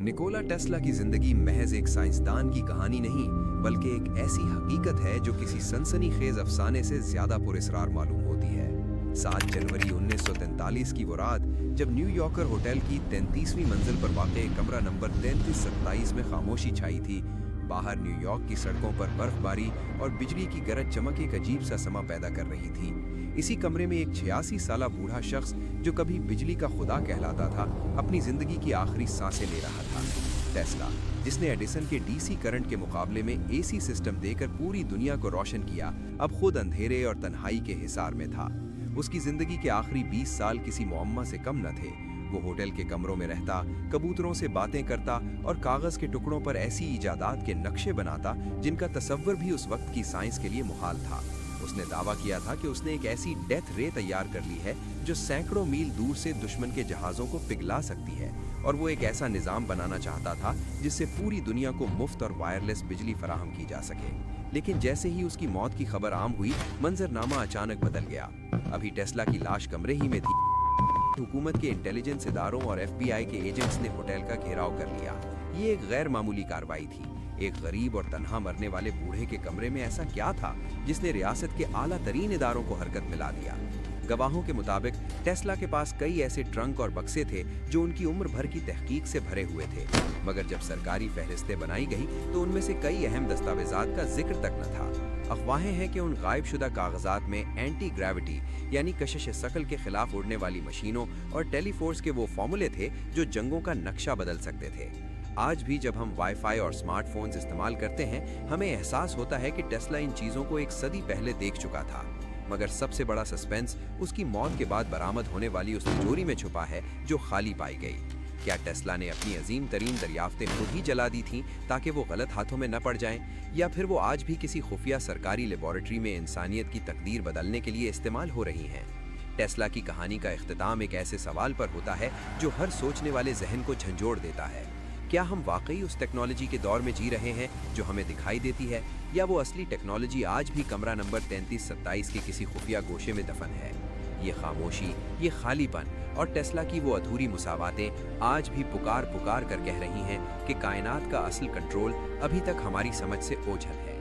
Nikola Tesla की जिंदगी महज एक साइंसदान की कहानी नहीं, बल्कि एक ऐसी हकीकत है जो किसी सनसनीखेज अफसाने से ज्यादा पुरस्रार मालूम होती है। 7 जनवरी 1943 की वो रात जब न्यूयॉर्कर होटल की 33वीं मंजिल पर वाक़ कमरा नंबर 3327 में खामोशी छाई थी। बाहर न्यूयॉर्क की सड़कों पर बर्फबारी और बिजली की गरज चमक एक अजीब सा समा पैदा कर रही थी। इसी कमरे में एक 86 साला बूढ़ा शख्स जो कभी बिजली का खुदा कहलाता था, अपनी जिंदगी की आखिरी सांसें ले रहा था। टेस्ला, जिसने एडिसन के डीसी करंट के मुकाबले में एसी सिस्टम देकर पूरी दुनिया को रोशन किया, अब खुद अंधेरे और तन्हाई के हिसार में था। उसकी जिंदगी के आखिरी 20 साल किसी मुअम्मा से कम न थे। वो होटल के कमरों में रहता, कबूतरों से बातें करता और कागज के टुकड़ों पर ऐसी इजादात के नक्शे बनाता जिनका तसव्वुर भी उस वक्त की साइंस के लिए मुहाल था। उसने दावा किया था कि उसने एक ऐसी डेथ रे तैयार कर ली है जो सैकड़ों मील दूर से दुश्मन के जहाज़ों को पिघला सकती है, और वो एक ऐसा निज़ाम बनाना चाहता था जिससे पूरी दुनिया को मुफ्त और वायरलेस बिजली फराहम की जा सके। लेकिन जैसे ही उसकी मौत की खबर आम हुई, मंजरनामा अचानक बदल गया। अभी टेस्ला की लाश कमरे ही में थी, हुकूमत के इंटेलिजेंस इदारों और FBI के एजेंट्स ने होटल का घेराव कर लिया। ये एक गैर मामूली कार्रवाई थी। एक गरीब और तन्हा मरने वाले बूढ़े के कमरे में ऐसा क्या था जिसने रियासत के आला तरीन इदारों को हरकत में ला दिया? गवाहों के मुताबिक टेस्ला के पास कई ऐसे ट्रंक और बक्से थे जो उनकी उम्र भर की तहकीक से भरे हुए थे, मगर जब सरकारी फहरिस्तें बनाई गई तो उनमें से कई अहम दस्तावेजात का जिक्र तक न था। अफवाहें हैं कि उन गायबशुदा कागजात में एंटी ग्रेविटी यानी कशिश शकल के खिलाफ उड़ने वाली मशीनों और टेलीफोर्स के वो फॉर्मूले थे जो जंगों का नक्शा बदल सकते थे। आज भी जब हम वाईफाई और स्मार्टफोन्स इस्तेमाल करते हैं, हमें एहसास होता है कि टेस्ला इन चीज़ों को एक सदी पहले देख चुका था। मगर सबसे बड़ा सस्पेंस उसकी मौत के बाद बरामद होने वाली उस तिजोरी में छुपा है जो खाली पाई गई। क्या टेस्ला ने अपनी अजीम तरीन दरियाफ्तें खुद ही जला दी थीं ताकि वो गलत हाथों में न पड़ जाएं, या फिर वो आज भी किसी खुफिया सरकारी लेबोरेटरी में इंसानियत की तकदीर बदलने के लिए इस्तेमाल हो रही हैं? टेस्ला की कहानी का इख्तिताम एक ऐसे सवाल पर होता है जो हर सोचने वाले जहन को झंझोड़ देता है। क्या हम वाकई उस टेक्नोलॉजी के दौर में जी रहे हैं जो हमें दिखाई देती है, या वो असली टेक्नोलॉजी आज भी कमरा नंबर 3327 के किसी खुफिया गोशे में दफन है? ये खामोशी, ये खालीपन और टेस्ला की वो अधूरी मुसावातें आज भी पुकार पुकार कर कह रही हैं कि कायनात का असल कंट्रोल अभी तक हमारी समझ से ओझल है।